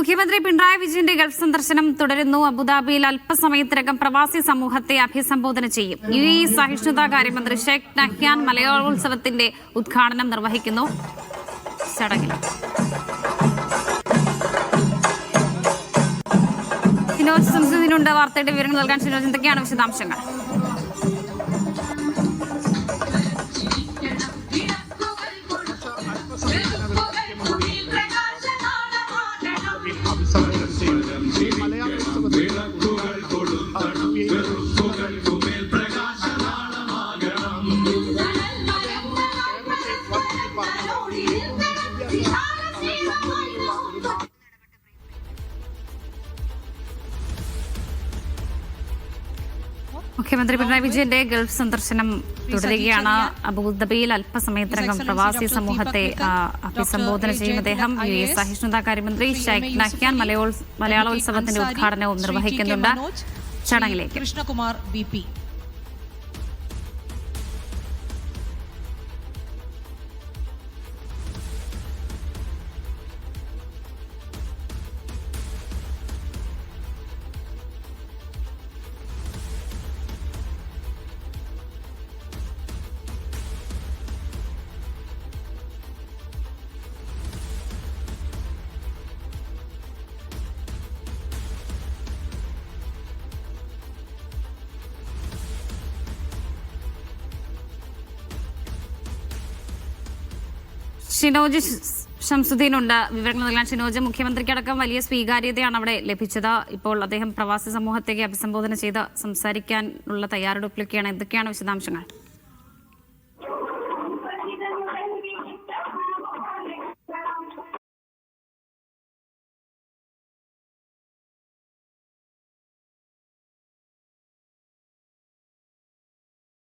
മുഖ്യമന്ത്രി പിണറായി വിജയന്റെ ഗൾഫ് സന്ദർശനം തുടരുന്നു. അബുദാബിയിൽ അല്പസമയത്തിനകം പ്രവാസി സമൂഹത്തെ അഭിസംബോധന ചെയ്യും. UAE സഹിഷ്ണുതാ കാര്യമന്ത്രി ഷെയ്ഖ് നഹ്യാൻ മലയോത്സവത്തിന്റെ ഉദ്ഘാടനം നിർവഹിക്കുന്നു. ചടങ്ങിൽ ഷിനോജ് സംസുദിനുണ്ട് വാർത്തയുടെ വിവരങ്ങൾ നൽകാൻ. ഷിനോജ്, എന്തൊക്കെയാണ് വിശദാംശങ്ങൾ? മുഖ്യമന്ത്രി പിണറായി വിജയന്റെ ഗൾഫ് സന്ദർശനം തുടരുകയാണ്. അബുദാബിയിൽ അല്പസമയത്തിനകം പ്രവാസി സമൂഹത്തെ അഭിസംബോധന ചെയ്യും അദ്ദേഹം. UAE സഹിഷ്ണുതാ കാര്യമന്ത്രി ഷെയ്ഖ് നഹ്യാൻ മലയാളോത്സവത്തിന്റെ ഉദ്ഘാടനവും നിർവഹിക്കുന്നുണ്ട്. ചടങ്ങിലേക്ക് കൃഷ്ണകുമാർ BP. ഷിനോജ് ഷംസുദ്ദീനുണ്ട് വിവരങ്ങൾ നൽകാൻ. ഷിനോജ്, മുഖ്യമന്ത്രിക്കടക്കം വലിയ സ്വീകാര്യതയാണ് അവിടെ ലഭിച്ചത്. ഇപ്പോൾ അദ്ദേഹം പ്രവാസി സമൂഹത്തെ അഭിസംബോധന ചെയ്ത് സംസാരിക്കാനുള്ള തയ്യാറെടുപ്പിലൊക്കെയാണ്. എന്തൊക്കെയാണ് വിശദാംശങ്ങൾ?